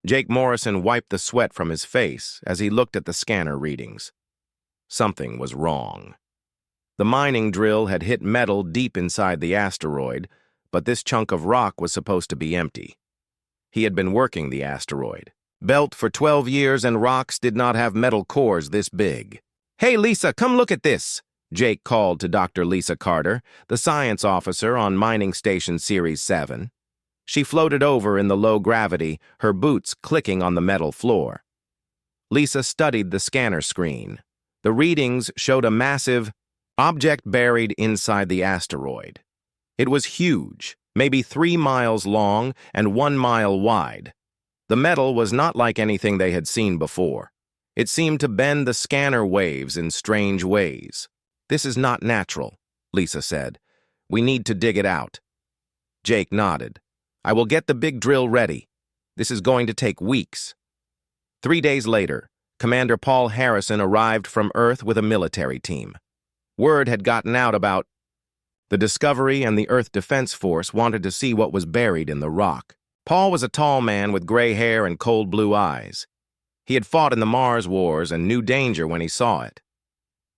Jake Morrison wiped the sweat from his face as he looked at the scanner readings. Something was wrong. The mining drill had hit metal deep inside the asteroid, but this chunk of rock was supposed to be empty. He had been working the asteroid. Built for 12 years, and rocks did not have metal cores this big. "Hey, Lisa, come look at this," Jake called to Dr. Lisa Carter, the science officer on Mining Station Series 7. She floated over in the low gravity, her boots clicking on the metal floor. Lisa studied the scanner screen. The readings showed a massive object buried inside the asteroid. It was huge, maybe 3 miles long and 1 mile wide. The metal was not like anything they had seen before. It seemed to bend the scanner waves in strange ways. "This is not natural," Lisa said. "We need to dig it out." Jake nodded. "I will get the big drill ready. This is going to take weeks." 3 days later, Commander Paul Harrison arrived from Earth with a military team. Word had gotten out about the Discovery, and the Earth Defense Force wanted to see what was buried in the rock. Paul was a tall man with gray hair and cold blue eyes. He had fought in the Mars Wars and knew danger when he saw it.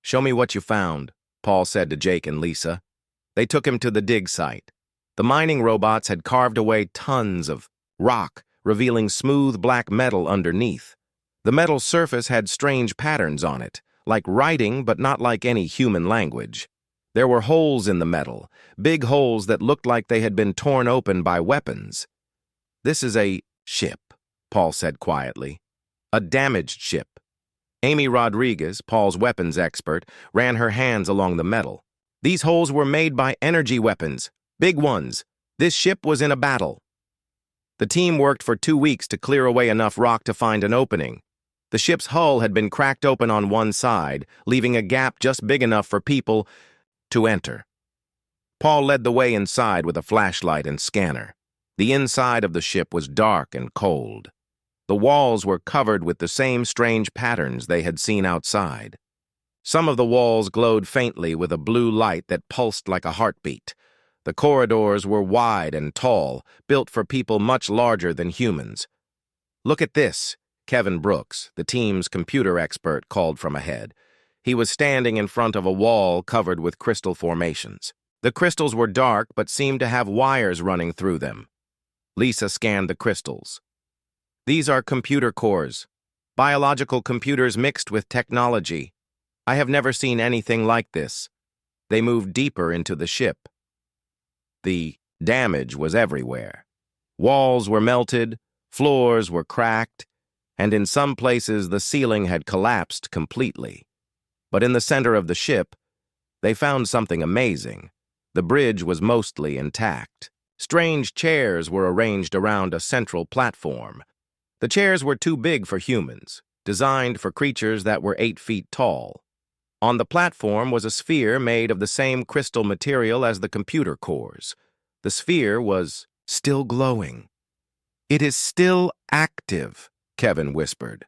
"Show me what you found," Paul said to Jake and Lisa. They took him to the dig site. The mining robots had carved away tons of rock, revealing smooth black metal underneath. The metal surface had strange patterns on it, like writing but not like any human language. There were holes in the metal, big holes that looked like they had been torn open by weapons. "This is a ship," Paul said quietly. "A damaged ship." Amy Rodriguez, Paul's weapons expert, ran her hands along the metal. "These holes were made by energy weapons, big ones. This ship was in a battle." The team worked for 2 weeks to clear away enough rock to find an opening. The ship's hull had been cracked open on one side, leaving a gap just big enough for people to enter. Paul led the way inside with a flashlight and scanner. The inside of the ship was dark and cold. The walls were covered with the same strange patterns they had seen outside. Some of the walls glowed faintly with a blue light that pulsed like a heartbeat. The corridors were wide and tall, built for people much larger than humans. "Look at this," Kevin Brooks, the team's computer expert, called from ahead. He was standing in front of a wall covered with crystal formations. The crystals were dark but seemed to have wires running through them. Lisa scanned the crystals. "These are computer cores, biological computers mixed with technology. I have never seen anything like this." They moved deeper into the ship. The damage was everywhere. Walls were melted, floors were cracked, and in some places the ceiling had collapsed completely. But in the center of the ship, they found something amazing. The bridge was mostly intact. Strange chairs were arranged around a central platform. The chairs were too big for humans, designed for creatures that were 8 feet tall. On the platform was a sphere made of the same crystal material as the computer cores. The sphere was still glowing. "It is still active," Kevin whispered.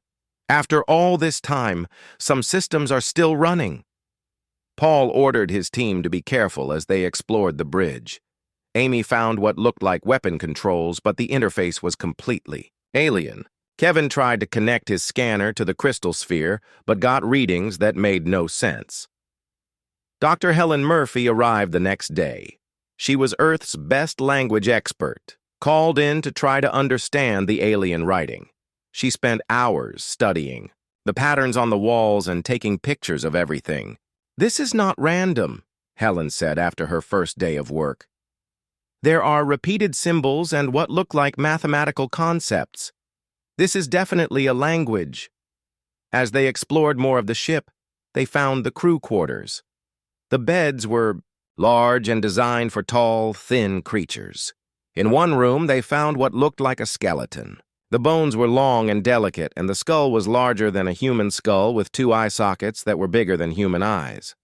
"After all this time, some systems are still running." Paul ordered his team to be careful as they explored the bridge. Amy found what looked like weapon controls, but the interface was completely alien. Kevin tried to connect his scanner to the crystal sphere, but got readings that made no sense. Dr. Helen Murphy arrived the next day. She was Earth's best language expert, called in to try to understand the alien writing. She spent hours studying the patterns on the walls and taking pictures of everything. "This is not random," Helen said after her first day of work. "There are repeated symbols and what look like mathematical concepts. This is definitely a language." As they explored more of the ship, they found the crew quarters. The beds were large and designed for tall, thin creatures. In one room, they found what looked like a skeleton. The bones were long and delicate, and the skull was larger than a human skull with 2 eye sockets that were bigger than human eyes.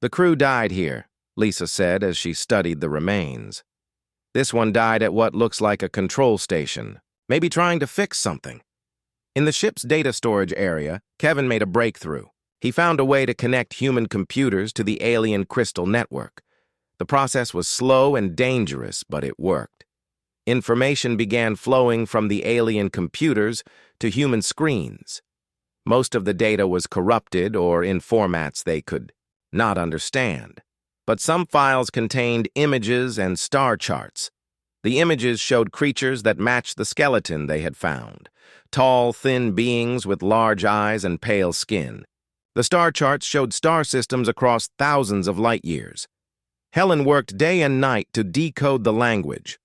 "The crew died here," Lisa said as she studied the remains. "This one died at what looks like a control station, maybe trying to fix something." In the ship's data storage area, Kevin made a breakthrough. He found a way to connect human computers to the alien crystal network. The process was slow and dangerous, but it worked. Information began flowing from the alien computers to human screens. Most of the data was corrupted or in formats they could not understand. But some files contained images and star charts. The images showed creatures that matched the skeleton they had found. Tall, thin beings with large eyes and pale skin. The star charts showed star systems across thousands of light years. Helen worked day and night to decode the language.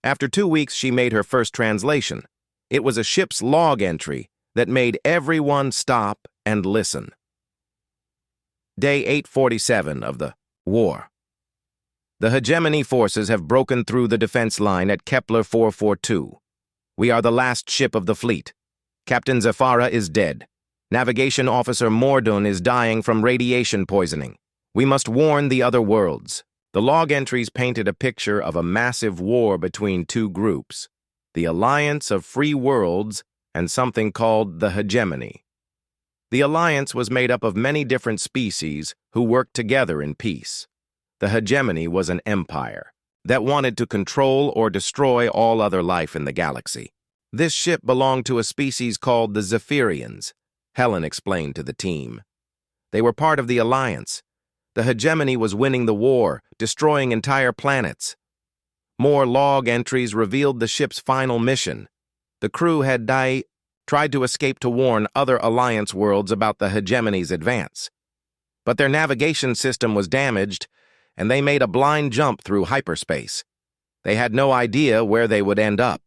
After 2 weeks, she made her first translation. It was a ship's log entry that made everyone stop and listen. Day 847 of the War. The hegemony forces have broken through the defense line at Kepler 442. We are the last ship of the fleet. Captain Zafara is dead. Navigation Officer Mordun is dying from radiation poisoning. We must warn the other worlds. The log entries painted a picture of a massive war between two groups, the Alliance of Free Worlds and something called the Hegemony. The Alliance was made up of many different species who worked together in peace. The Hegemony was an empire that wanted to control or destroy all other life in the galaxy. This ship belonged to a species called the Zephyrians, Helen explained to the team. They were part of the Alliance. The Hegemony was winning the war, destroying entire planets. More log entries revealed the ship's final mission. The crew had tried to escape to warn other Alliance worlds about the Hegemony's advance. But their navigation system was damaged, and they made a blind jump through hyperspace. They had no idea where they would end up.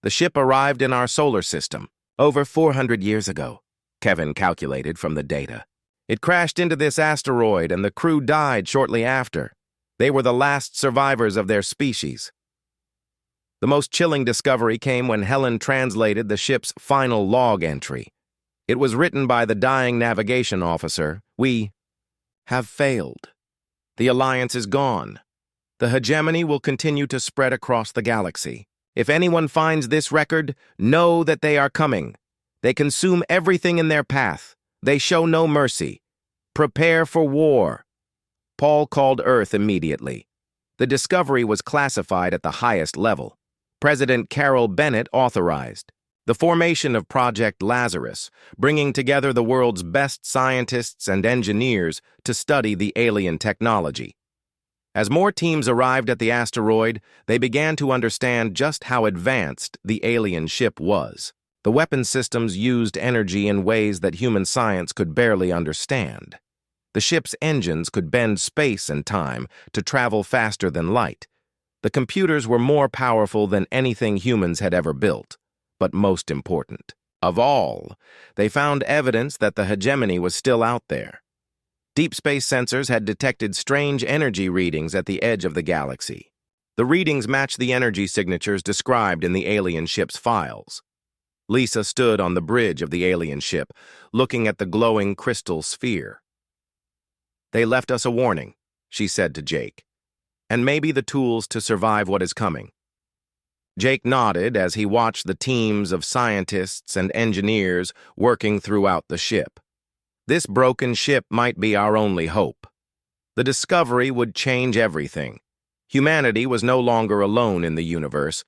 The ship arrived in our solar system over 400 years ago, Kevin calculated from the data. It crashed into this asteroid, and the crew died shortly after. They were the last survivors of their species. The most chilling discovery came when Helen translated the ship's final log entry. It was written by the dying navigation officer. We have failed. The Alliance is gone. The Hegemony will continue to spread across the galaxy. If anyone finds this record, know that they are coming. They consume everything in their path. They show no mercy. Prepare for war. Paul called Earth immediately. The discovery was classified at the highest level. President Carol Bennett authorized the formation of Project Lazarus, bringing together the world's best scientists and engineers to study the alien technology. As more teams arrived at the asteroid, they began to understand just how advanced the alien ship was. The weapon systems used energy in ways that human science could barely understand. The ship's engines could bend space and time to travel faster than light. The computers were more powerful than anything humans had ever built. But most important of all, they found evidence that the Hegemony was still out there. Deep space sensors had detected strange energy readings at the edge of the galaxy. The readings matched the energy signatures described in the alien ship's files. Lisa stood on the bridge of the alien ship, looking at the glowing crystal sphere. They left us a warning, she said to Jake, and maybe the tools to survive what is coming. Jake nodded as he watched the teams of scientists and engineers working throughout the ship. This broken ship might be our only hope. The discovery would change everything. Humanity was no longer alone in the universe,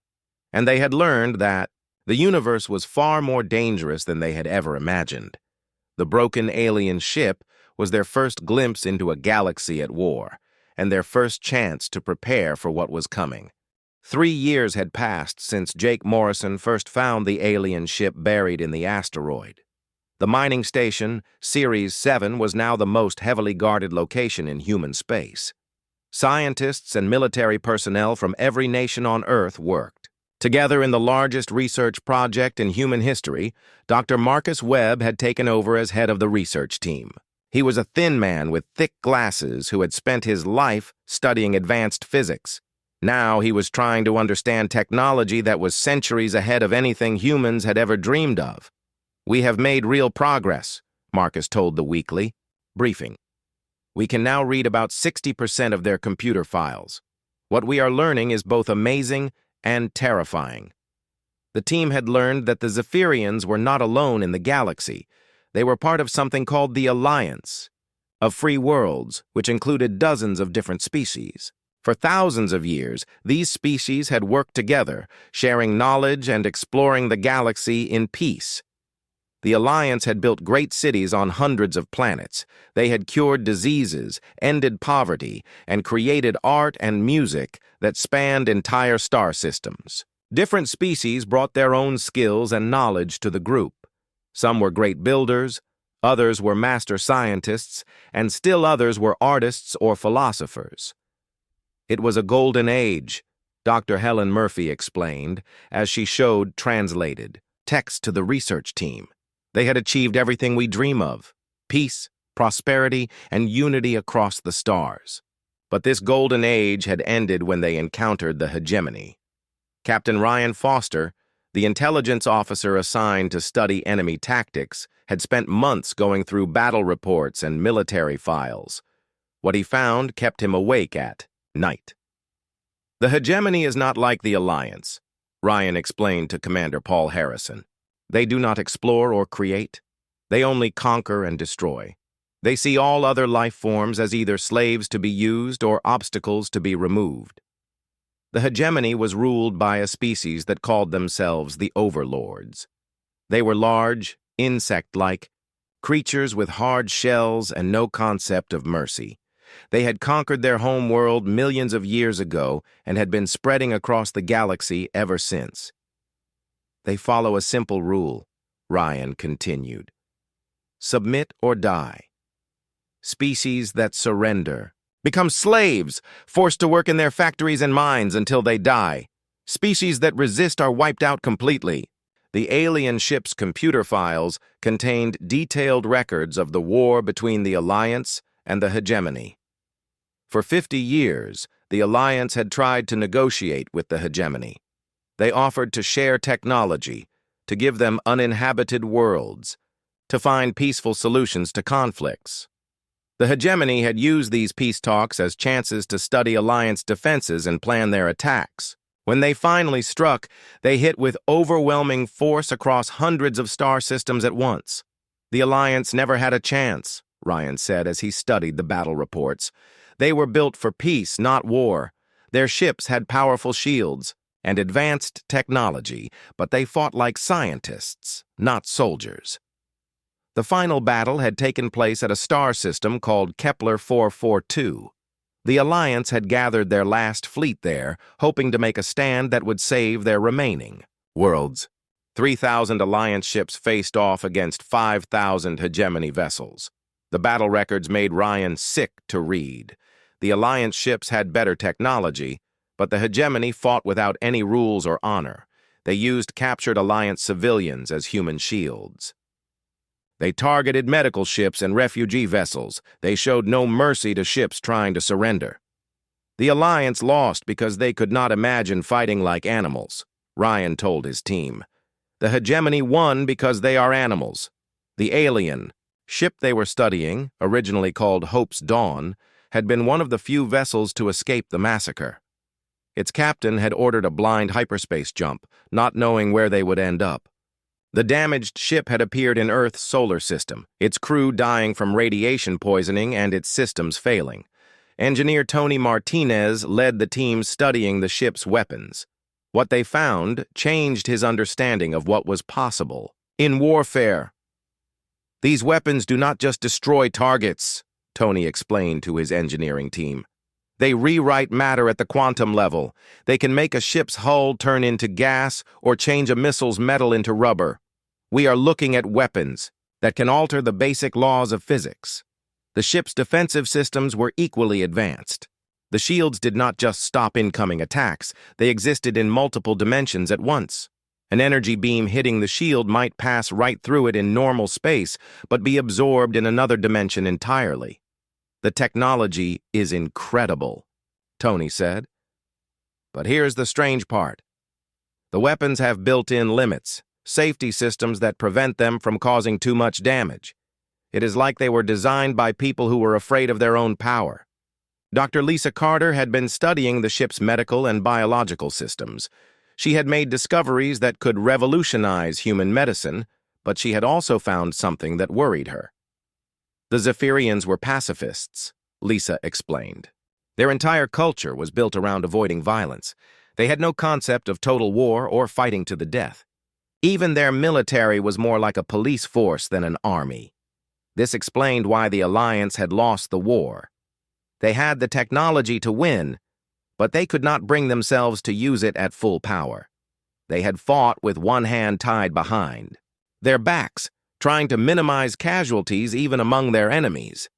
and they had learned that the universe was far more dangerous than they had ever imagined. The broken alien ship was their first glimpse into a galaxy at war, and their first chance to prepare for what was coming. 3 years had passed since Jake Morrison first found the alien ship buried in the asteroid. The mining station, Series 7, was now the most heavily guarded location in human space. Scientists and military personnel from every nation on Earth worked. Together in the largest research project in human history, Dr. Marcus Webb had taken over as head of the research team. He was a thin man with thick glasses who had spent his life studying advanced physics. Now he was trying to understand technology that was centuries ahead of anything humans had ever dreamed of. We have made real progress, Marcus told the weekly briefing. We can now read about 60% of their computer files. What we are learning is both amazing and terrifying. The team had learned that the Zephyrians were not alone in the galaxy. They were part of something called the Alliance of Free Worlds, which included dozens of different species. For thousands of years, these species had worked together, sharing knowledge and exploring the galaxy in peace. The Alliance had built great cities on hundreds of planets. They had cured diseases, ended poverty, and created art and music that spanned entire star systems. Different species brought their own skills and knowledge to the group. Some were great builders, others were master scientists, and still others were artists or philosophers. It was a golden age, Dr. Helen Murphy explained, as she showed translated text to the research team. They had achieved everything we dream of: peace, prosperity, and unity across the stars. But this golden age had ended when they encountered the hegemony. Captain Ryan Foster, the intelligence officer assigned to study enemy tactics, had spent months going through battle reports and military files. What he found kept him awake at night. The hegemony is not like the Alliance, Ryan explained to Commander Paul Harrison. They do not explore or create. They only conquer and destroy. They see all other life forms as either slaves to be used or obstacles to be removed. The hegemony was ruled by a species that called themselves the Overlords. They were large, insect-like, creatures with hard shells and no concept of mercy. They had conquered their home world millions of years ago and had been spreading across the galaxy ever since. They follow a simple rule, Ryan continued. Submit or die. Species that surrender become slaves, forced to work in their factories and mines until they die. Species that resist are wiped out completely. The alien ship's computer files contained detailed records of the war between the Alliance and the hegemony. For 50 years, the Alliance had tried to negotiate with the hegemony. They offered to share technology, to give them uninhabited worlds, to find peaceful solutions to conflicts. The hegemony had used these peace talks as chances to study Alliance defenses and plan their attacks. When they finally struck, they hit with overwhelming force across hundreds of star systems at once. The Alliance never had a chance, Ryan said as he studied the battle reports. They were built for peace, not war. Their ships had powerful shields and advanced technology, but they fought like scientists, not soldiers. The final battle had taken place at a star system called Kepler 442. The Alliance had gathered their last fleet there, hoping to make a stand that would save their remaining worlds. 3,000 Alliance ships faced off against 5,000 hegemony vessels. The battle records made Ryan sick to read. The Alliance ships had better technology, but the hegemony fought without any rules or honor. They used captured Alliance civilians as human shields. They targeted medical ships and refugee vessels. They showed no mercy to ships trying to surrender. The Alliance lost because they could not imagine fighting like animals, Ryan told his team. The hegemony won because they are animals. The alien ship they were studying, originally called Hope's Dawn, had been one of the few vessels to escape the massacre. Its captain had ordered a blind hyperspace jump, not knowing where they would end up. The damaged ship had appeared in Earth's solar system, its crew dying from radiation poisoning and its systems failing. Engineer Tony Martinez led the team studying the ship's weapons. What they found changed his understanding of what was possible in warfare. These weapons do not just destroy targets, Tony explained to his engineering team. They rewrite matter at the quantum level. They can make a ship's hull turn into gas or change a missile's metal into rubber. We are looking at weapons that can alter the basic laws of physics. The ship's defensive systems were equally advanced. The shields did not just stop incoming attacks, they existed in multiple dimensions at once. An energy beam hitting the shield might pass right through it in normal space, but be absorbed in another dimension entirely. The technology is incredible, Tony said. But here's the strange part. The weapons have built-in limits, safety systems that prevent them from causing too much damage. It is like they were designed by people who were afraid of their own power. Dr. Lisa Carter had been studying the ship's medical and biological systems. She had made discoveries that could revolutionize human medicine, but she had also found something that worried her. The Zephyrians were pacifists, Lisa explained. Their entire culture was built around avoiding violence. They had no concept of total war or fighting to the death. Even their military was more like a police force than an army. This explained why the Alliance had lost the war. They had the technology to win, but they could not bring themselves to use it at full power. They had fought with one hand tied behind their backs, trying to minimize casualties even among their enemies.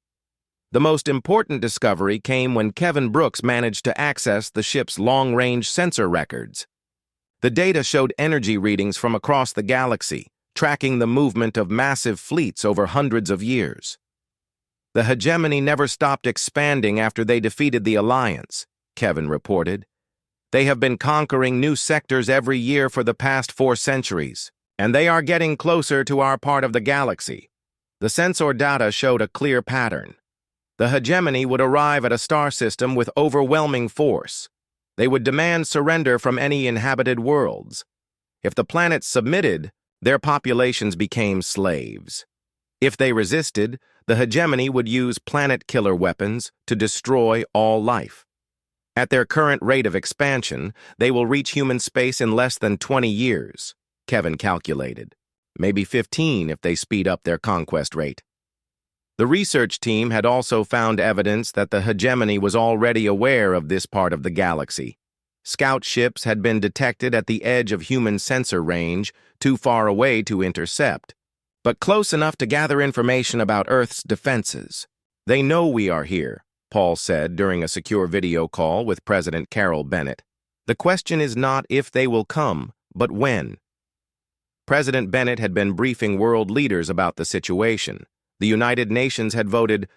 The most important discovery came when Kevin Brooks managed to access the ship's long-range sensor records. The data showed energy readings from across the galaxy, tracking the movement of massive fleets over hundreds of years. The hegemony never stopped expanding after they defeated the Alliance, Kevin reported. They have been conquering new sectors every year for the past 4 centuries, and they are getting closer to our part of the galaxy. The sensor data showed a clear pattern. The hegemony would arrive at a star system with overwhelming force. They would demand surrender from any inhabited worlds. If the planets submitted, their populations became slaves. If they resisted, the hegemony would use planet-killer weapons to destroy all life. At their current rate of expansion, they will reach human space in less than 20 years, Kevin calculated. Maybe 15 if they speed up their conquest rate. The research team had also found evidence that the hegemony was already aware of this part of the galaxy. Scout ships had been detected at the edge of human sensor range, too far away to intercept, but close enough to gather information about Earth's defenses. They know we are here, Paul said during a secure video call with President Carol Bennett. The question is not if they will come, but when. President Bennett had been briefing world leaders about the situation. The United Nations had voted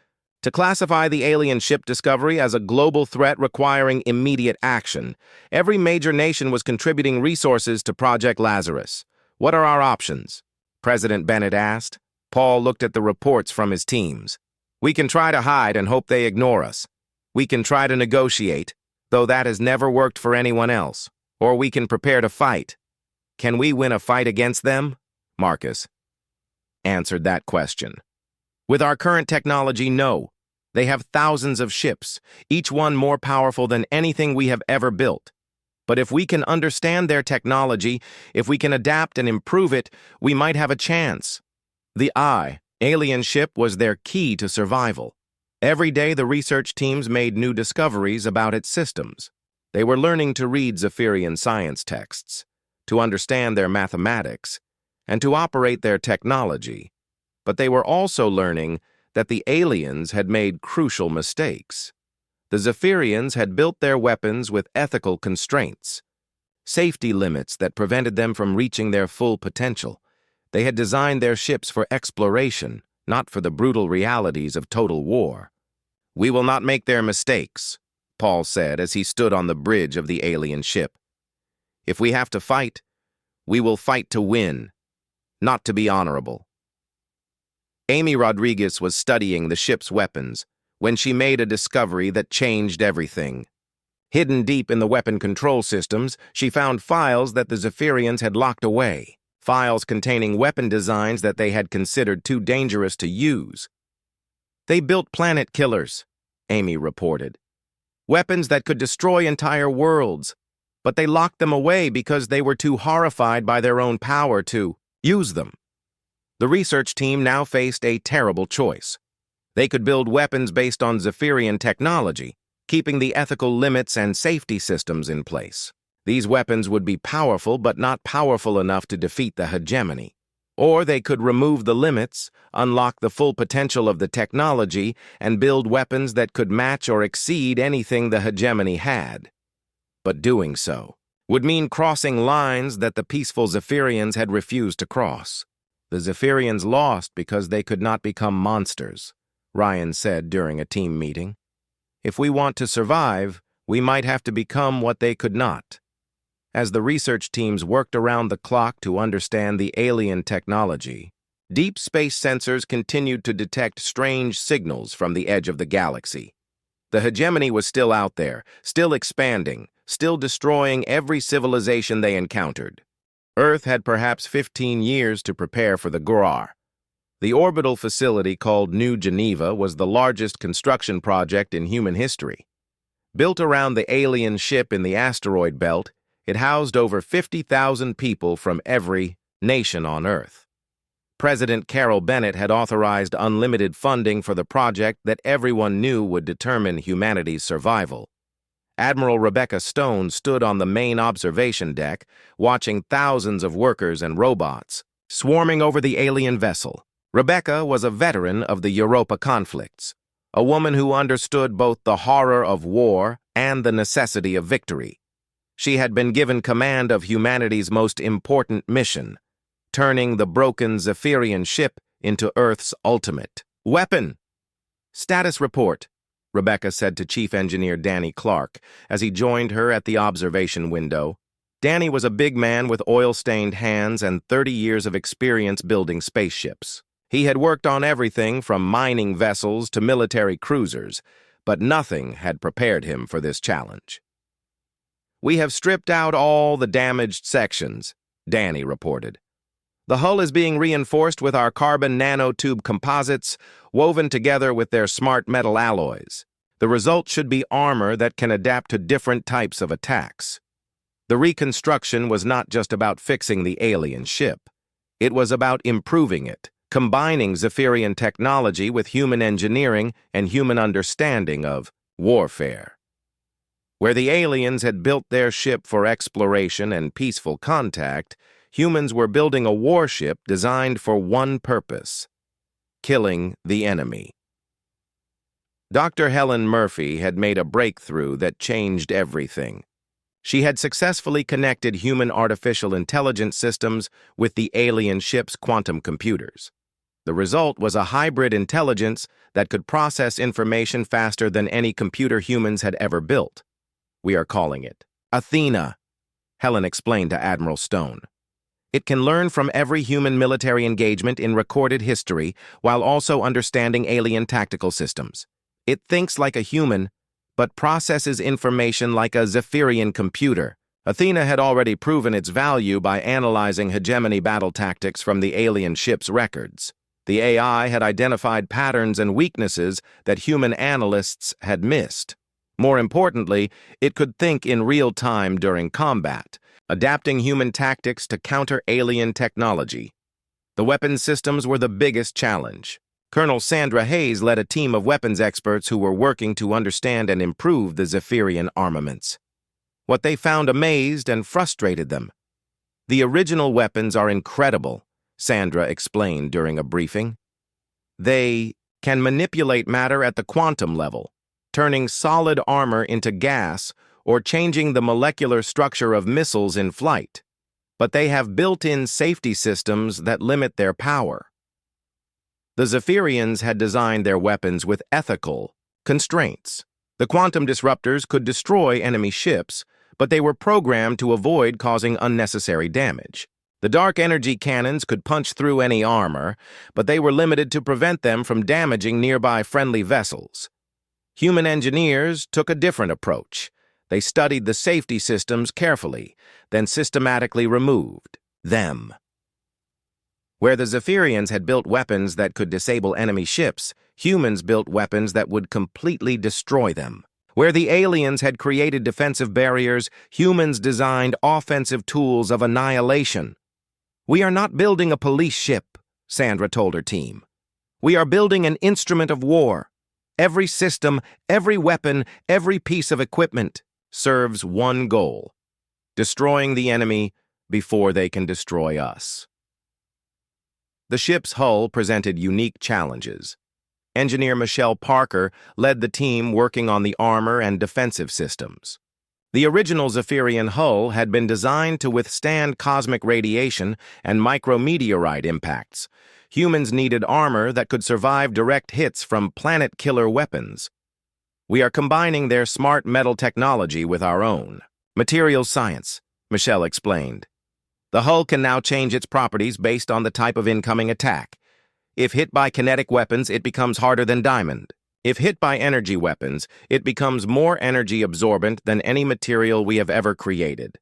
to classify the alien ship discovery as a global threat requiring immediate action. Every major nation was contributing resources to Project Lazarus. What are our options? President Bennett asked. Paul looked at the reports from his teams. We can try to hide and hope they ignore us. We can try to negotiate, though that has never worked for anyone else. Or we can prepare to fight. Can we win a fight against them? Marcus answered that question. With our current technology, no. They have thousands of ships, each one more powerful than anything we have ever built. But if we can understand their technology, if we can adapt and improve it, we might have a chance. The alien ship was their key to survival. Every day the research teams made new discoveries about its systems. They were learning to read Zephyrian science texts, to understand their mathematics, and to operate their technology. But they were also learning that the aliens had made crucial mistakes. The Zephyrians had built their weapons with ethical constraints, safety limits that prevented them from reaching their full potential. They had designed their ships for exploration, not for the brutal realities of total war. We will not make their mistakes, Paul said as he stood on the bridge of the alien ship. If we have to fight, we will fight to win, not to be honorable. Amy Rodriguez was studying the ship's weapons when she made a discovery that changed everything. Hidden deep in the weapon control systems, she found files that the Zephyrians had locked away, files containing weapon designs that they had considered too dangerous to use. They built planet killers, Amy reported. Weapons that could destroy entire worlds, but they locked them away because they were too horrified by their own power to use them. The research team now faced a terrible choice. They could build weapons based on Zephyrian technology, keeping the ethical limits and safety systems in place. These weapons would be powerful but not powerful enough to defeat the hegemony. Or they could remove the limits, unlock the full potential of the technology, and build weapons that could match or exceed anything the hegemony had. But doing so would mean crossing lines that the peaceful Zephyrians had refused to cross. The Zephyrians lost because they could not become monsters, Ryan said during a team meeting. If we want to survive, we might have to become what they could not. As the research teams worked around the clock to understand the alien technology, deep space sensors continued to detect strange signals from the edge of the galaxy. The hegemony was still out there, still expanding, still destroying every civilization they encountered. Earth had perhaps 15 years to prepare for the Gorar. The orbital facility called New Geneva was the largest construction project in human history. Built around the alien ship in the asteroid belt, it housed over 50,000 people from every nation on Earth. President Carol Bennett had authorized unlimited funding for the project that everyone knew would determine humanity's survival. Admiral Rebecca Stone stood on the main observation deck, watching thousands of workers and robots swarming over the alien vessel. Rebecca was a veteran of the Europa conflicts, a woman who understood both the horror of war and the necessity of victory. She had been given command of humanity's most important mission, turning the broken Zephyrian ship into Earth's ultimate weapon. Status report, Rebecca said to Chief Engineer Danny Clark as he joined her at the observation window. Danny was a big man with oil-stained hands and 30 years of experience building spaceships. He had worked on everything from mining vessels to military cruisers, but nothing had prepared him for this challenge. "We have stripped out all the damaged sections," Danny reported. "The hull is being reinforced with our carbon nanotube composites, woven together with their smart metal alloys. The result should be armor that can adapt to different types of attacks." The reconstruction was not just about fixing the alien ship. It was about improving it, combining Zephyrian technology with human engineering and human understanding of warfare. Where the aliens had built their ship for exploration and peaceful contact, humans were building a warship designed for one purpose: killing the enemy. Dr. Helen Murphy had made a breakthrough that changed everything. She had successfully connected human artificial intelligence systems with the alien ship's quantum computers. The result was a hybrid intelligence that could process information faster than any computer humans had ever built. "We are calling it Athena," Helen explained to Admiral Stone. "It can learn from every human military engagement in recorded history while also understanding alien tactical systems. It thinks like a human, but processes information like a Zephyrian computer." Athena had already proven its value by analyzing hegemony battle tactics from the alien ship's records. The AI had identified patterns and weaknesses that human analysts had missed. More importantly, it could think in real time during combat, adapting human tactics to counter alien technology. The weapons systems were the biggest challenge. Colonel Sandra Hayes led a team of weapons experts who were working to understand and improve the Zephyrian armaments. What they found amazed and frustrated them. "The original weapons are incredible," Sandra explained during a briefing. "They can manipulate matter at the quantum level, turning solid armor into gas or changing the molecular structure of missiles in flight. But they have built-in safety systems that limit their power." The Zephyrians had designed their weapons with ethical constraints. The quantum disruptors could destroy enemy ships, but they were programmed to avoid causing unnecessary damage. The dark energy cannons could punch through any armor, but they were limited to prevent them from damaging nearby friendly vessels. Human engineers took a different approach. They studied the safety systems carefully, then systematically removed them. Where the Zephyrians had built weapons that could disable enemy ships, humans built weapons that would completely destroy them. Where the aliens had created defensive barriers, humans designed offensive tools of annihilation. "We are not building a police ship," Sandra told her team. "We are building an instrument of war. Every system, every weapon, every piece of equipment serves one goal: destroying the enemy before they can destroy us." The ship's hull presented unique challenges. Engineer Michelle Parker led the team working on the armor and defensive systems. The original Zephyrian hull had been designed to withstand cosmic radiation and micrometeorite impacts. Humans needed armor that could survive direct hits from planet-killer weapons. "We are combining their smart metal technology with our own materials science," Michelle explained. "The hull can now change its properties based on the type of incoming attack. If hit by kinetic weapons, it becomes harder than diamond. If hit by energy weapons, it becomes more energy absorbent than any material we have ever created."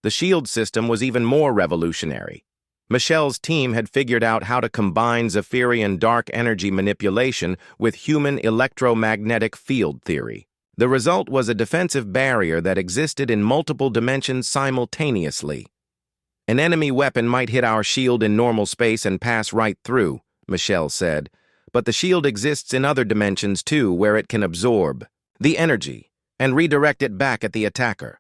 The shield system was even more revolutionary. Michelle's team had figured out how to combine Zephyrian dark energy manipulation with human electromagnetic field theory. The result was a defensive barrier that existed in multiple dimensions simultaneously. An enemy weapon might hit our shield in normal space and pass right through, Michelle said, but the shield exists in other dimensions too, where it can absorb the energy and redirect it back at the attacker.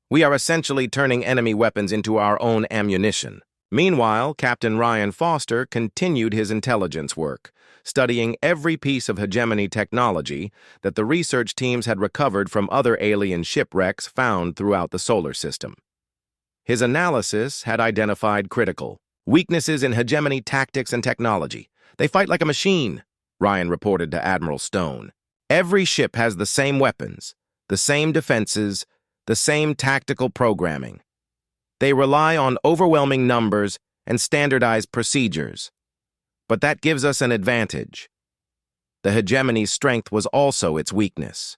We are essentially turning enemy weapons into our own ammunition. Meanwhile, Captain Ryan Foster continued his intelligence work, studying every piece of hegemony technology that the research teams had recovered from other alien shipwrecks found throughout the solar system. His analysis had identified critical weaknesses in hegemony tactics and technology. They fight like a machine, Ryan reported to Admiral Stone. Every ship has the same weapons, the same defenses, the same tactical programming. They rely on overwhelming numbers and standardized procedures. But that gives us an advantage. The hegemony's strength was also its weakness.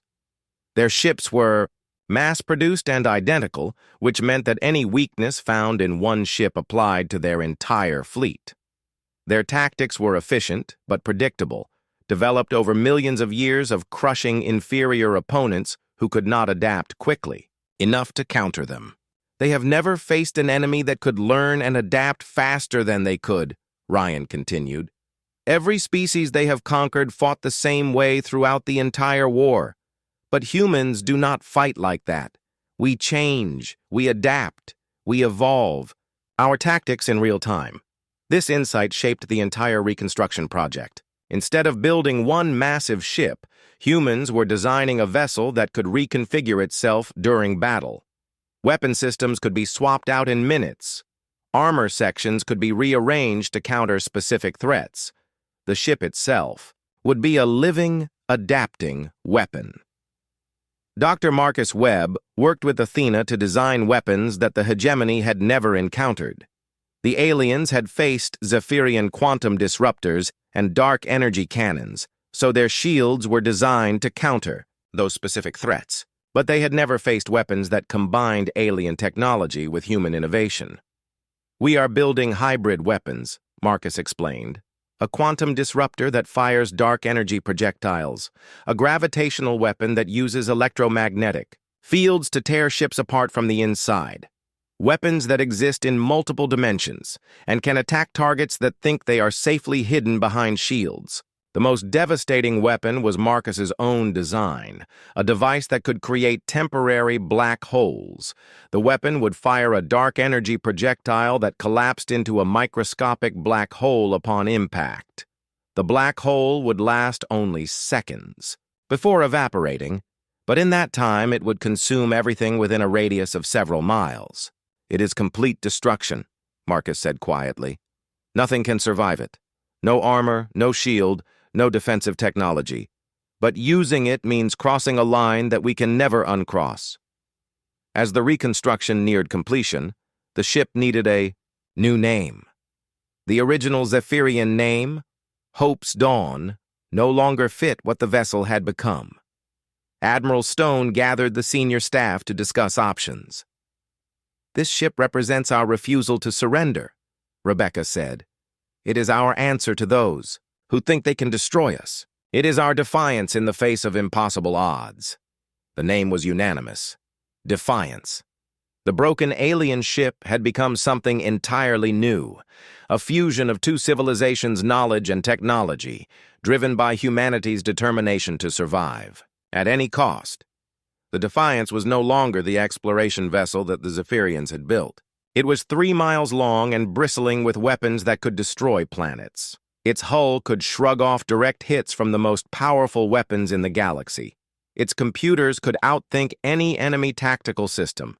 Their ships were mass-produced and identical, which meant that any weakness found in one ship applied to their entire fleet. Their tactics were efficient but predictable, developed over millions of years of crushing inferior opponents who could not adapt quickly enough to counter them. They have never faced an enemy that could learn and adapt faster than they could, Ryan continued. Every species they have conquered fought the same way throughout the entire war. But humans do not fight like that. We change, we adapt, we evolve our tactics in real time. This insight shaped the entire reconstruction project. Instead of building one massive ship, humans were designing a vessel that could reconfigure itself during battle. Weapon systems could be swapped out in minutes. Armor sections could be rearranged to counter specific threats. The ship itself would be a living, adapting weapon. Dr. Marcus Webb worked with Athena to design weapons that the hegemony had never encountered. The aliens had faced Zephyrian quantum disruptors and dark energy cannons, so their shields were designed to counter those specific threats. But they had never faced weapons that combined alien technology with human innovation. We are building hybrid weapons, Marcus explained. A quantum disruptor that fires dark energy projectiles, a gravitational weapon that uses electromagnetic fields to tear ships apart from the inside. Weapons that exist in multiple dimensions and can attack targets that think they are safely hidden behind shields. The most devastating weapon was Marcus's own design, a device that could create temporary black holes. The weapon would fire a dark energy projectile that collapsed into a microscopic black hole upon impact. The black hole would last only seconds before evaporating, but in that time it would consume everything within a radius of several miles. It is complete destruction, Marcus said quietly. Nothing can survive it. No armor, no shield, no defensive technology, but using it means crossing a line that we can never uncross. As the reconstruction neared completion, the ship needed a new name. The original Zephyrian name, Hope's Dawn, no longer fit what the vessel had become. Admiral Stone gathered the senior staff to discuss options. "This ship represents our refusal to surrender," Rebecca said. "It is our answer to those who think they can destroy us. It is our defiance in the face of impossible odds." The name was unanimous. Defiance. The broken alien ship had become something entirely new, a fusion of two civilizations' knowledge and technology, driven by humanity's determination to survive, at any cost. The Defiance was no longer the exploration vessel that the Zephyrians had built. It was 3 miles long and bristling with weapons that could destroy planets. Its hull could shrug off direct hits from the most powerful weapons in the galaxy. Its computers could outthink any enemy tactical system.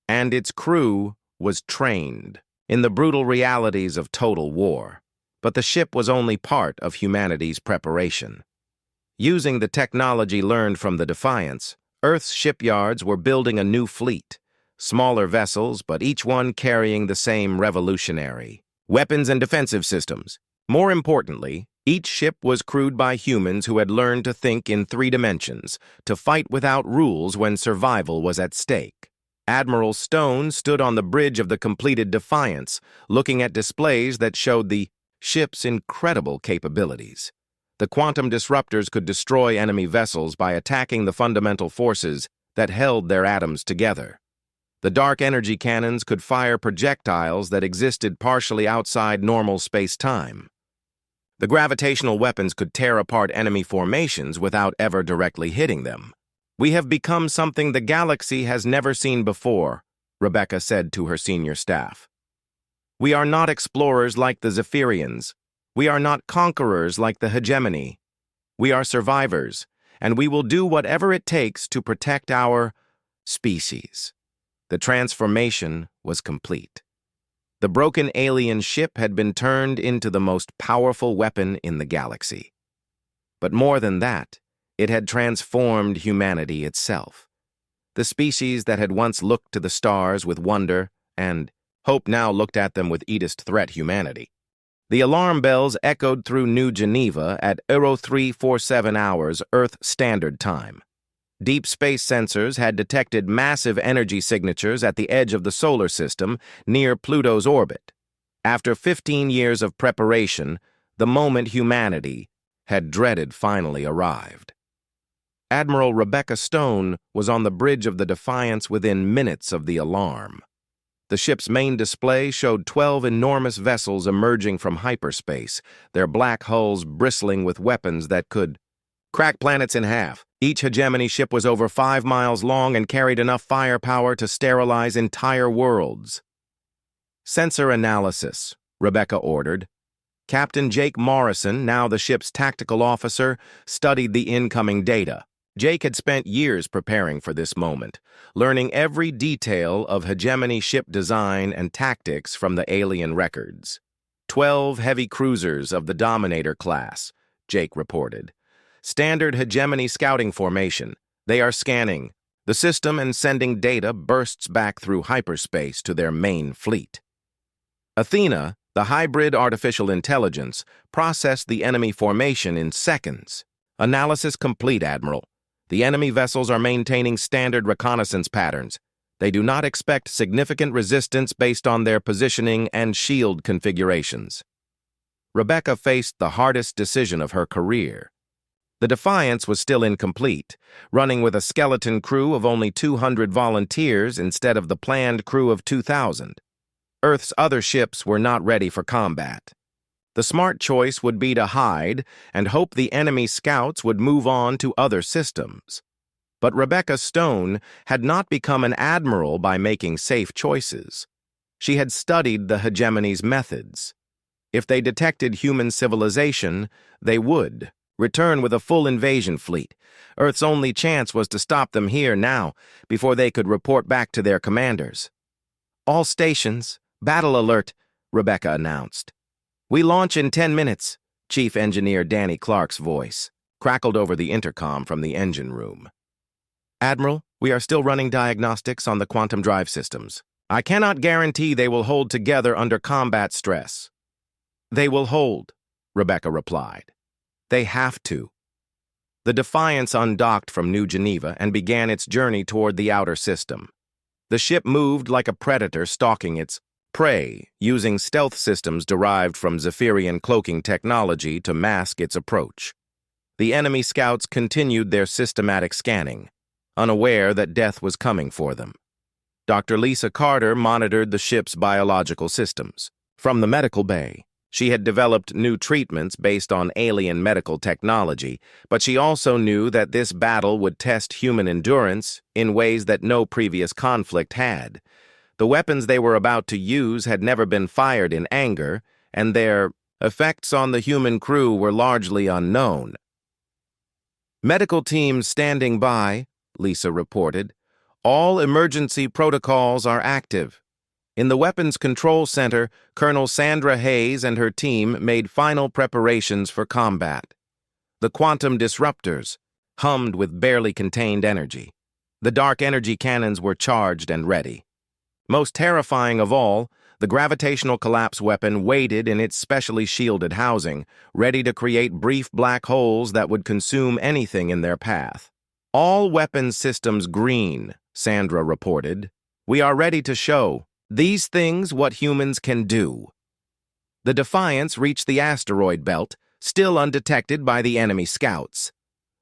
And its crew was trained in the brutal realities of total war. But the ship was only part of humanity's preparation. Using the technology learned from the Defiance, Earth's shipyards were building a new fleet. Smaller vessels, but each one carrying the same revolutionary weapons and defensive systems. More importantly, each ship was crewed by humans who had learned to think in 3 dimensions, to fight without rules when survival was at stake. Admiral Stone stood on the bridge of the completed Defiance, looking at displays that showed the ship's incredible capabilities. The quantum disruptors could destroy enemy vessels by attacking the fundamental forces that held their atoms together. The dark energy cannons could fire projectiles that existed partially outside normal space-time. The gravitational weapons could tear apart enemy formations without ever directly hitting them. "We have become something the galaxy has never seen before," Rebecca said to her senior staff. "We are not explorers like the Zephyrians. We are not conquerors like the hegemony. We are survivors, and we will do whatever it takes to protect our species." The transformation was complete. The broken alien ship had been turned into the most powerful weapon in the galaxy. But more than that, it had transformed humanity itself. The species that had once looked to the stars with wonder and hope now looked at them with eatest threat humanity. The alarm bells echoed through New Geneva at 0347 hours Earth Standard Time. Deep space sensors had detected massive energy signatures at the edge of the solar system near Pluto's orbit. After 15 years of preparation, the moment humanity had dreaded finally arrived. Admiral Rebecca Stone was on the bridge of the Defiance within minutes of the alarm. The ship's main display showed 12 enormous vessels emerging from hyperspace, their black hulls bristling with weapons that could crack planets in half. Each hegemony ship was over 5 miles long and carried enough firepower to sterilize entire worlds. "Sensor analysis," Rebecca ordered. Captain Jake Morrison, now the ship's tactical officer, studied the incoming data. Jake had spent years preparing for this moment, learning every detail of hegemony ship design and tactics from the alien records. 12 heavy cruisers of the Dominator class, Jake reported. Standard hegemony scouting formation. They are scanning the system and sending data bursts back through hyperspace to their main fleet. Athena, the hybrid artificial intelligence, processed the enemy formation in seconds. "Analysis complete, Admiral. The enemy vessels are maintaining standard reconnaissance patterns. They do not expect significant resistance based on their positioning and shield configurations." Rebecca faced the hardest decision of her career. The Defiance was still incomplete, running with a skeleton crew of only 200 volunteers instead of the planned crew of 2,000. Earth's other ships were not ready for combat. The smart choice would be to hide and hope the enemy scouts would move on to other systems. But Rebecca Stone had not become an admiral by making safe choices. She had studied the hegemony's methods. If they detected human civilization, they would return with a full invasion fleet. Earth's only chance was to stop them here now, before they could report back to their commanders. "All stations, battle alert," Rebecca announced. "We launch in 10 minutes, Chief Engineer Danny Clark's voice crackled over the intercom from the engine room. "Admiral, we are still running diagnostics on the quantum drive systems. I cannot guarantee they will hold together under combat stress." "They will hold," Rebecca replied. "They have to." The Defiance undocked from New Geneva and began its journey toward the outer system. The ship moved like a predator stalking its prey, using stealth systems derived from Zephyrian cloaking technology to mask its approach. The enemy scouts continued their systematic scanning, unaware that death was coming for them. Dr. Lisa Carter monitored the ship's biological systems. From the medical bay, she had developed new treatments based on alien medical technology, but she also knew that this battle would test human endurance in ways that no previous conflict had. The weapons they were about to use had never been fired in anger, and their effects on the human crew were largely unknown. "Medical teams standing by," Lisa reported. "All emergency protocols are active." In the Weapons Control Center, Colonel Sandra Hayes and her team made final preparations for combat. The quantum disruptors hummed with barely contained energy. The dark energy cannons were charged and ready. Most terrifying of all, the gravitational collapse weapon waited in its specially shielded housing, ready to create brief black holes that would consume anything in their path. "All weapons systems green," Sandra reported. "We are ready to show these things what humans can do." The Defiance reached the asteroid belt, still undetected by the enemy scouts.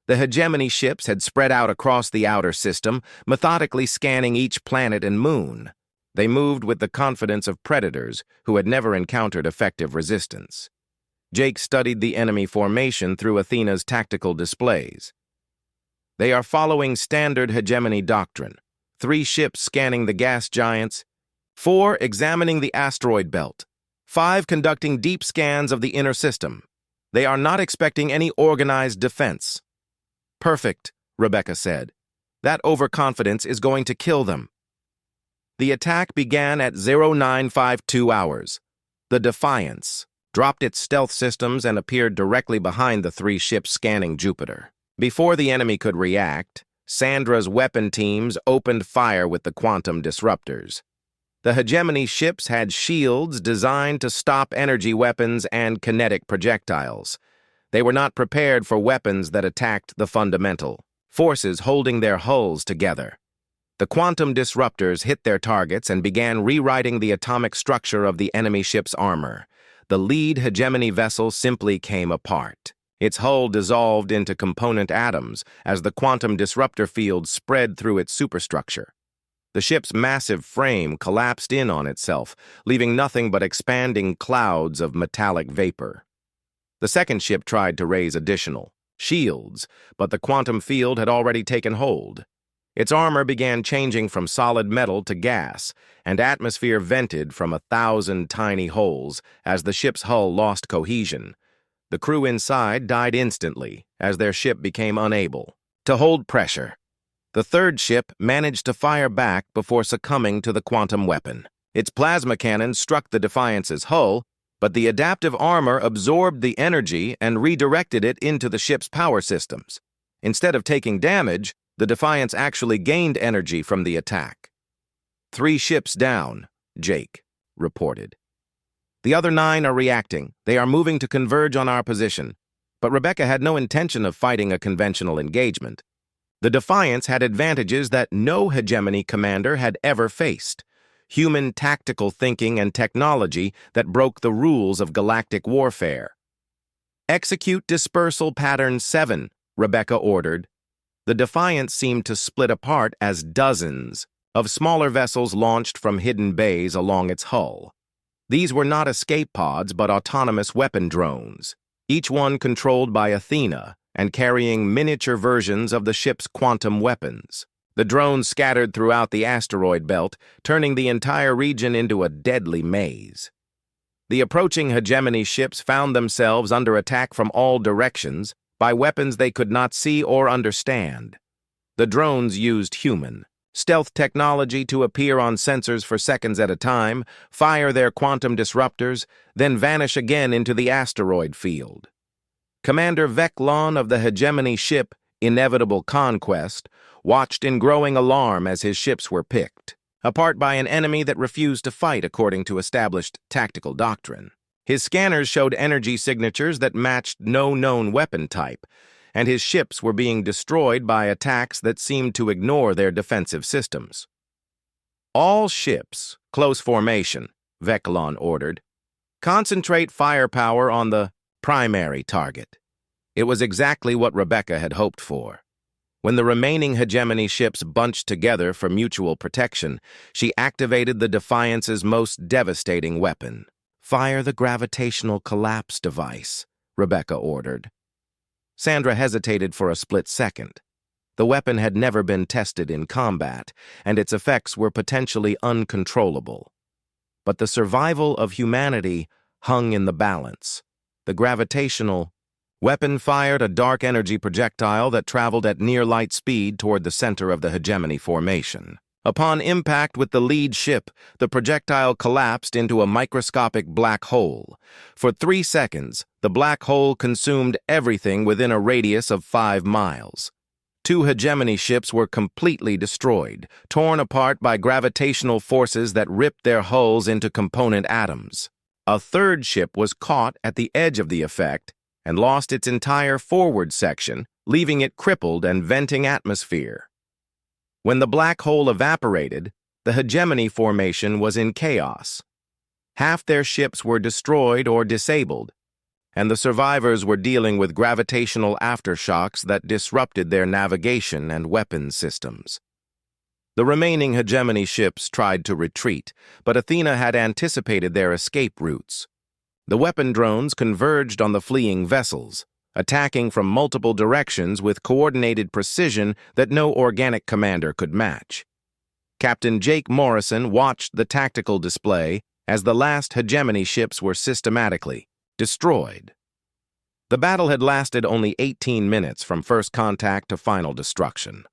The hegemony ships had spread out across the outer system, methodically scanning each planet and moon. They moved with the confidence of predators who had never encountered effective resistance. Jake studied the enemy formation through Athena's tactical displays. They are following standard hegemony doctrine. 3 ships scanning the gas giants, 4 examining the asteroid belt, 5 conducting deep scans of the inner system. They are not expecting any organized defense. Perfect, Rebecca said. That overconfidence is going to kill them. The attack began at 0952 hours. The Defiance dropped its stealth systems and appeared directly behind the 3 ships scanning Jupiter. Before the enemy could react, Sandra's weapon teams opened fire with the quantum disruptors. The hegemony ships had shields designed to stop energy weapons and kinetic projectiles. They were not prepared for weapons that attacked the fundamental forces holding their hulls together. The quantum disruptors hit their targets and began rewriting the atomic structure of the enemy ship's armor. The lead hegemony vessel simply came apart. Its hull dissolved into component atoms as the quantum disruptor field spread through its superstructure. The ship's massive frame collapsed in on itself, leaving nothing but expanding clouds of metallic vapor. The second ship tried to raise additional shields, but the quantum field had already taken hold. Its armor began changing from solid metal to gas, and atmosphere vented from 1,000 tiny holes as the ship's hull lost cohesion. The crew inside died instantly as their ship became unable to hold pressure. The third ship managed to fire back before succumbing to the quantum weapon. Its plasma cannon struck the Defiance's hull, but the adaptive armor absorbed the energy and redirected it into the ship's power systems. Instead of taking damage, the Defiance actually gained energy from the attack. 3 ships down, Jake reported. The other 9 are reacting. They are moving to converge on our position. But Rebecca had no intention of fighting a conventional engagement. The Defiance had advantages that no hegemony commander had ever faced. Human tactical thinking and technology that broke the rules of galactic warfare. Execute Dispersal Pattern 7, Rebecca ordered. The Defiance seemed to split apart as dozens of smaller vessels launched from hidden bays along its hull. These were not escape pods but autonomous weapon drones, each one controlled by Athena and carrying miniature versions of the ship's quantum weapons. The drones scattered throughout the asteroid belt, turning the entire region into a deadly maze. The approaching hegemony ships found themselves under attack from all directions by weapons they could not see or understand. The drones used human stealth technology to appear on sensors for seconds at a time, fire their quantum disruptors, then vanish again into the asteroid field. Commander Veclon of the hegemony ship Inevitable Conquest watched in growing alarm as his ships were picked apart by an enemy that refused to fight according to established tactical doctrine. His scanners showed energy signatures that matched no known weapon type, and his ships were being destroyed by attacks that seemed to ignore their defensive systems. All ships, close formation, Veclon ordered. Concentrate firepower on the primary target. It was exactly what Rebecca had hoped for. When the remaining hegemony ships bunched together for mutual protection, she activated the Defiance's most devastating weapon. Fire the gravitational collapse device, Rebecca ordered. Sandra hesitated for a split second. The weapon had never been tested in combat, and its effects were potentially uncontrollable. But the survival of humanity hung in the balance. The gravitational weapon fired a dark energy projectile that traveled at near light speed toward the center of the hegemony formation. Upon impact with the lead ship, the projectile collapsed into a microscopic black hole. For 3 seconds, the black hole consumed everything within a radius of 5 miles. 2 hegemony ships were completely destroyed, torn apart by gravitational forces that ripped their hulls into component atoms. A third ship was caught at the edge of the effect and lost its entire forward section, leaving it crippled and venting atmosphere. When the black hole evaporated, the hegemony formation was in chaos. Half their ships were destroyed or disabled, and the survivors were dealing with gravitational aftershocks that disrupted their navigation and weapons systems. The remaining hegemony ships tried to retreat, but Athena had anticipated their escape routes. The weapon drones converged on the fleeing vessels, attacking from multiple directions with coordinated precision that no organic commander could match. Captain Jake Morrison watched the tactical display as the last hegemony ships were systematically destroyed. The battle had lasted only 18 minutes from first contact to final destruction.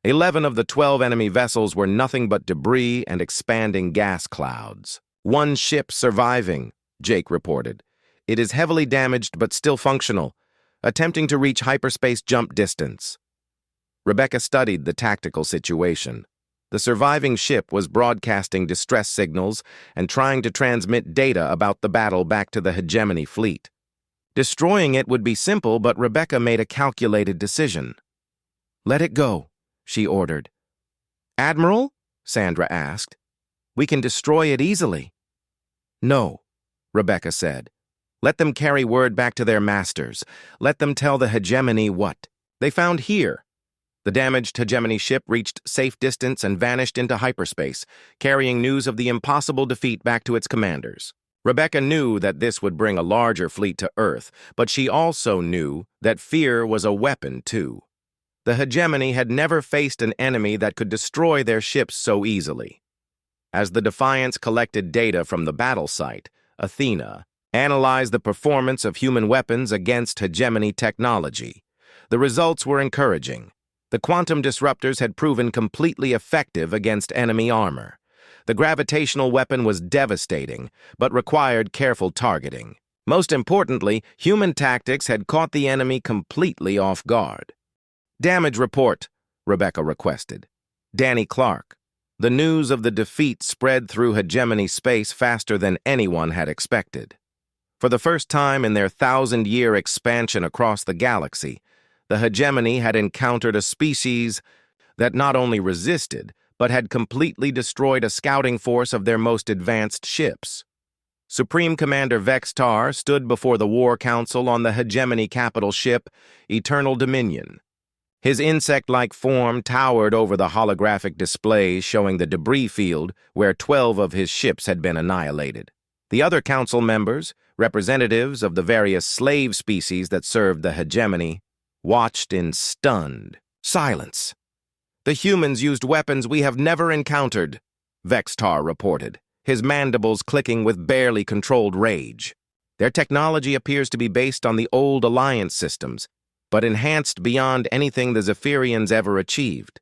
11 of the 12 enemy vessels were nothing but debris and expanding gas clouds. One ship surviving, Jake reported. It is heavily damaged but still functional, attempting to reach hyperspace jump distance. Rebecca studied the tactical situation. The surviving ship was broadcasting distress signals and trying to transmit data about the battle back to the hegemony fleet. Destroying it would be simple, but Rebecca made a calculated decision. "Let it go," she ordered. "Admiral?" Sandra asked. "We can destroy it easily." "No," Rebecca said. "Let them carry word back to their masters. Let them tell the hegemony what they found here." The damaged hegemony ship reached safe distance and vanished into hyperspace, carrying news of the impossible defeat back to its commanders. Rebecca knew that this would bring a larger fleet to Earth, but she also knew that fear was a weapon, too. The hegemony had never faced an enemy that could destroy their ships so easily. As the Defiance collected data from the battle site, Athena analyzed the performance of human weapons against hegemony technology. The results were encouraging. The quantum disruptors had proven completely effective against enemy armor. The gravitational weapon was devastating, but required careful targeting. Most importantly, human tactics had caught the enemy completely off guard. "Damage report," Rebecca requested. Danny Clark. The news of the defeat spread through hegemony space faster than anyone had expected. For the first time in their 1,000-year expansion across the galaxy, the hegemony had encountered a species that not only resisted, but had completely destroyed a scouting force of their most advanced ships. Supreme Commander Vextar stood before the War Council on the hegemony capital ship, Eternal Dominion. His insect-like form towered over the holographic displays showing the debris field where 12 of his ships had been annihilated. The other council members, representatives of the various slave species that served the hegemony, watched in stunned silence. "The humans used weapons we have never encountered," Vextar reported, his mandibles clicking with barely controlled rage. "Their technology appears to be based on the old Alliance systems, but enhanced beyond anything the Zephyrians ever achieved."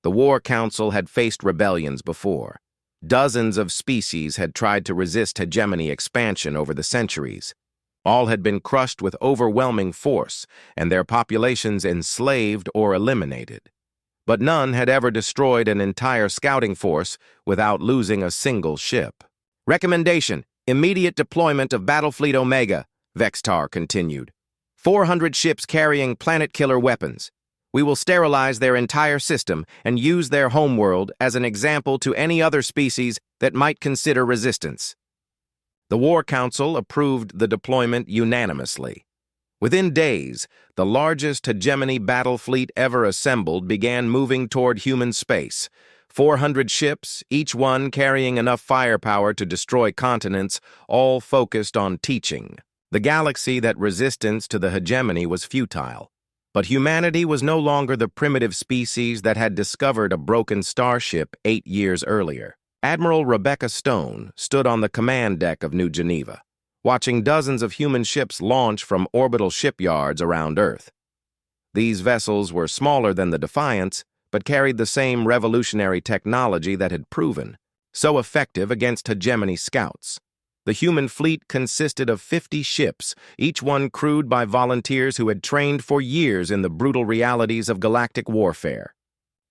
The War Council had faced rebellions before. Dozens of species had tried to resist hegemony expansion over the centuries. All had been crushed with overwhelming force, and their populations enslaved or eliminated. But none had ever destroyed an entire scouting force without losing a single ship. "Recommendation: immediate deployment of Battlefleet Omega," Vextar continued. 400 ships carrying planet-killer weapons. We will sterilize their entire system and use their homeworld as an example to any other species that might consider resistance. The War Council approved the deployment unanimously. Within days, the largest hegemony battle fleet ever assembled began moving toward human space. 400 ships, each one carrying enough firepower to destroy continents, all focused on teaching the galaxy that resistance to the hegemony was futile. But humanity was no longer the primitive species that had discovered a broken starship 8 years earlier. Admiral Rebecca Stone stood on the command deck of New Geneva, watching dozens of human ships launch from orbital shipyards around Earth. These vessels were smaller than the Defiance, but carried the same revolutionary technology that had proven so effective against hegemony scouts. The human fleet consisted of 50 ships, each one crewed by volunteers who had trained for years in the brutal realities of galactic warfare.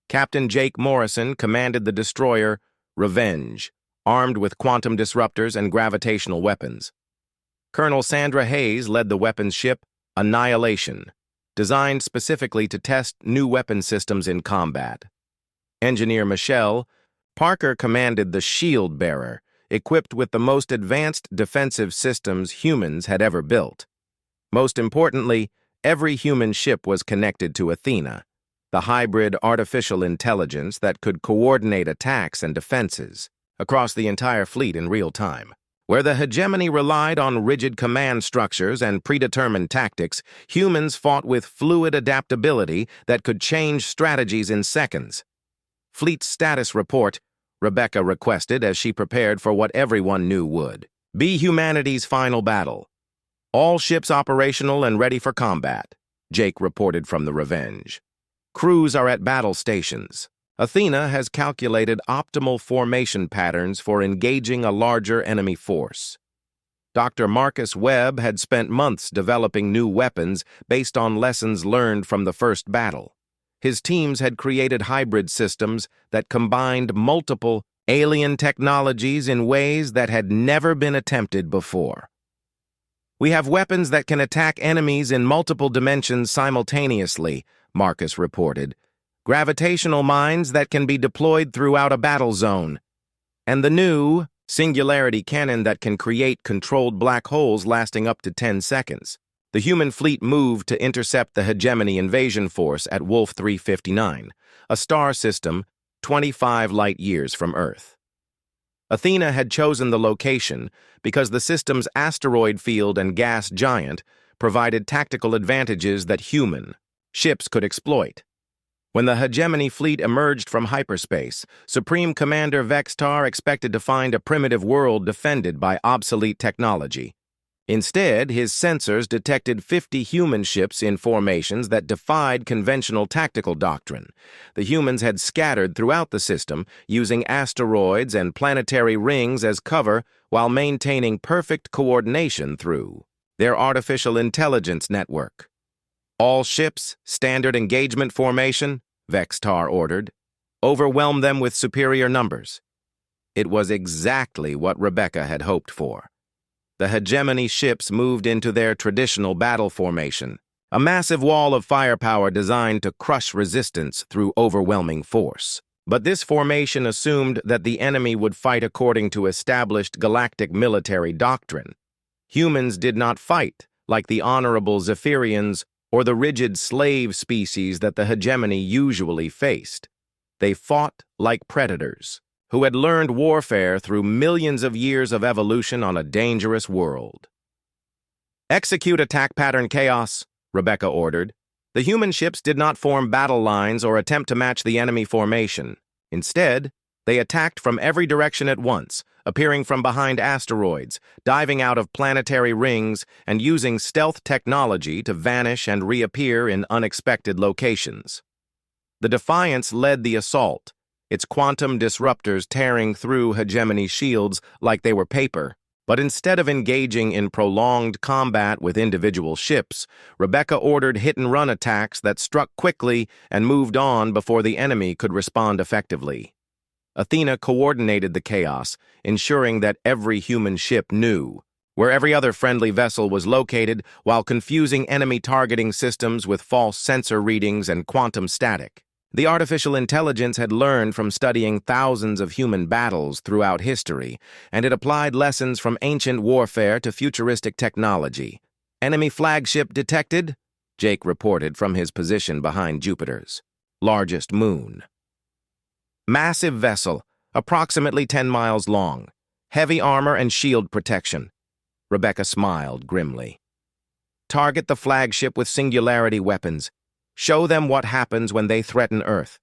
Captain Jake Morrison commanded the destroyer Revenge, armed with quantum disruptors and gravitational weapons. Colonel Sandra Hayes led the weapons ship Annihilation, designed specifically to test new weapon systems in combat. Engineer Michelle Parker commanded the Shield Bearer, equipped with the most advanced defensive systems humans had ever built. Most importantly, every human ship was connected to Athena, the hybrid artificial intelligence that could coordinate attacks and defenses across the entire fleet in real time. Where the hegemony relied on rigid command structures and predetermined tactics, humans fought with fluid adaptability that could change strategies in seconds. Fleet status report, Rebecca requested as she prepared for what everyone knew would be humanity's final battle. All ships operational and ready for combat, Jake reported from the Revenge. Crews are at battle stations. Athena has calculated optimal formation patterns for engaging a larger enemy force. Dr. Marcus Webb had spent months developing new weapons based on lessons learned from the first battle. His teams had created hybrid systems that combined multiple alien technologies in ways that had never been attempted before. We have weapons that can attack enemies in multiple dimensions simultaneously, Marcus reported. Gravitational mines that can be deployed throughout a battle zone. And the new singularity cannon that can create controlled black holes lasting up to 10 seconds. The human fleet moved to intercept the hegemony invasion force at Wolf 359, a star system 25 light-years from Earth. Athena had chosen the location because the system's asteroid field and gas giant provided tactical advantages that human ships could exploit. When the hegemony fleet emerged from hyperspace, Supreme Commander Vextar expected to find a primitive world defended by obsolete technology. Instead, his sensors detected 50 human ships in formations that defied conventional tactical doctrine. The humans had scattered throughout the system, using asteroids and planetary rings as cover while maintaining perfect coordination through their artificial intelligence network. All ships, standard engagement formation, Vextar ordered. Overwhelm them with superior numbers. It was exactly what Rebecca had hoped for. The hegemony ships moved into their traditional battle formation, a massive wall of firepower designed to crush resistance through overwhelming force. But this formation assumed that the enemy would fight according to established galactic military doctrine. Humans did not fight like the honorable Zephyrians or the rigid slave species that the hegemony usually faced. They fought like predators, who had learned warfare through millions of years of evolution on a dangerous world. Execute attack pattern chaos, Rebecca ordered. The human ships did not form battle lines or attempt to match the enemy formation. Instead, they attacked from every direction at once, appearing from behind asteroids, diving out of planetary rings, and using stealth technology to vanish and reappear in unexpected locations. The Defiance led the assault, its quantum disruptors tearing through hegemony shields like they were paper. But instead of engaging in prolonged combat with individual ships, Rebecca ordered hit-and-run attacks that struck quickly and moved on before the enemy could respond effectively. Athena coordinated the chaos, ensuring that every human ship knew where every other friendly vessel was located while confusing enemy targeting systems with false sensor readings and quantum static. The artificial intelligence had learned from studying thousands of human battles throughout history, and it applied lessons from ancient warfare to futuristic technology. Enemy flagship detected, Jake reported from his position behind Jupiter's largest moon. Massive vessel, approximately 10 miles long, heavy armor and shield protection. Rebecca smiled grimly. Target the flagship with singularity weapons. Show them what happens when they threaten Earth.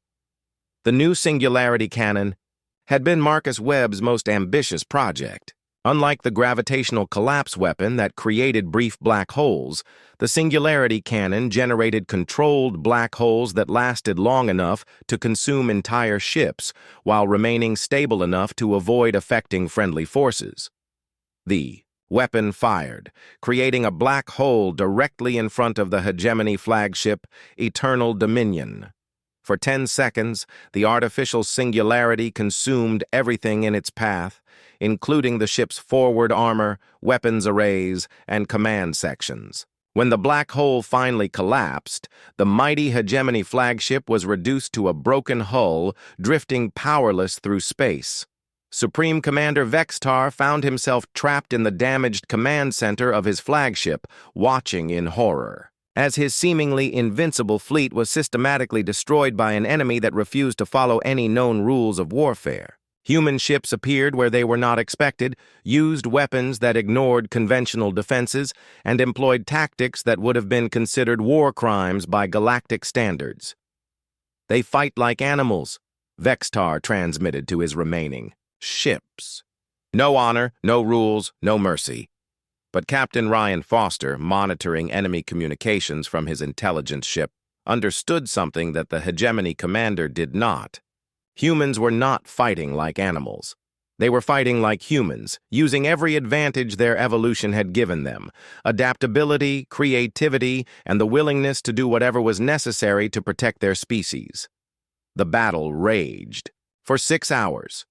The new singularity cannon had been Marcus Webb's most ambitious project. Unlike the gravitational collapse weapon that created brief black holes, the singularity cannon generated controlled black holes that lasted long enough to consume entire ships while remaining stable enough to avoid affecting friendly forces. The weapon fired, creating a black hole directly in front of the hegemony flagship, Eternal Dominion. For 10 seconds, the artificial singularity consumed everything in its path, including the ship's forward armor, weapons arrays, and command sections. When the black hole finally collapsed, the mighty hegemony flagship was reduced to a broken hull, drifting powerless through space. Supreme Commander Vextar found himself trapped in the damaged command center of his flagship, watching in horror, as his seemingly invincible fleet was systematically destroyed by an enemy that refused to follow any known rules of warfare. Human ships appeared where they were not expected, used weapons that ignored conventional defenses, and employed tactics that would have been considered war crimes by galactic standards. "They fight like animals," Vextar transmitted to his remaining ships. "No honor, no rules, no mercy." But Captain Ryan Foster, monitoring enemy communications from his intelligence ship, understood something that the Hegemony commander did not. Humans were not fighting like animals. They were fighting like humans, using every advantage their evolution had given them: adaptability, creativity, and the willingness to do whatever was necessary to protect their species. The battle raged for 6 hours.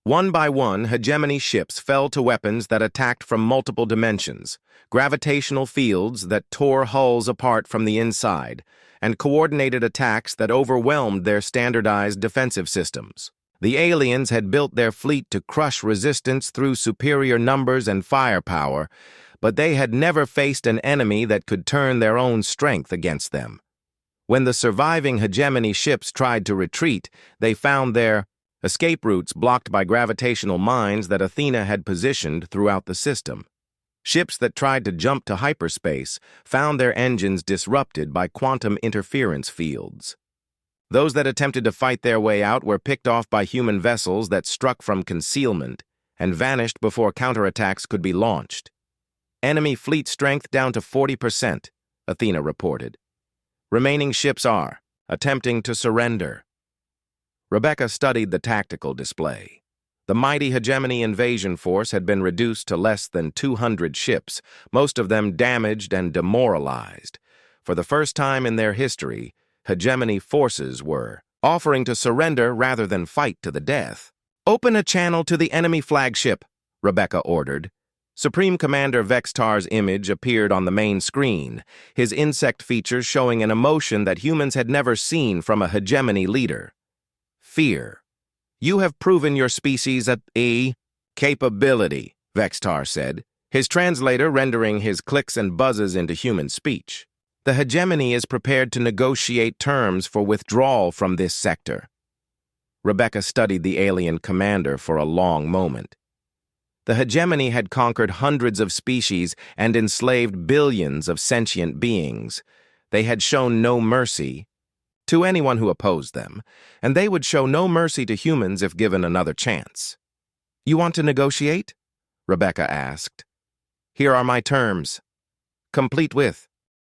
One by one, Hegemony ships fell to weapons that attacked from multiple dimensions, gravitational fields that tore hulls apart from the inside, and coordinated attacks that overwhelmed their standardized defensive systems. The aliens had built their fleet to crush resistance through superior numbers and firepower, but they had never faced an enemy that could turn their own strength against them. When the surviving Hegemony ships tried to retreat, they found their escape routes blocked by gravitational mines that Athena had positioned throughout the system. Ships that tried to jump to hyperspace found their engines disrupted by quantum interference fields. Those that attempted to fight their way out were picked off by human vessels that struck from concealment and vanished before counterattacks could be launched. "Enemy fleet strength down to 40%, Athena reported. "Remaining ships are attempting to surrender." Rebecca studied the tactical display. The mighty Hegemony invasion force had been reduced to less than 200 ships, most of them damaged and demoralized. For the first time in their history, Hegemony forces were offering to surrender rather than fight to the death. "Open a channel to the enemy flagship," Rebecca ordered. Supreme Commander Vextar's image appeared on the main screen, his insect features showing an emotion that humans had never seen from a Hegemony leader: fear. "You have proven your species a capability," Vextar said, his translator rendering his clicks and buzzes into human speech. "The Hegemony is prepared to negotiate terms for withdrawal from this sector." Rebecca studied the alien commander for a long moment. The Hegemony had conquered hundreds of species and enslaved billions of sentient beings. They had shown no mercy to anyone who opposed them, and they would show no mercy to humans if given another chance. "You want to negotiate?" Rebecca asked. "Here are my terms, complete with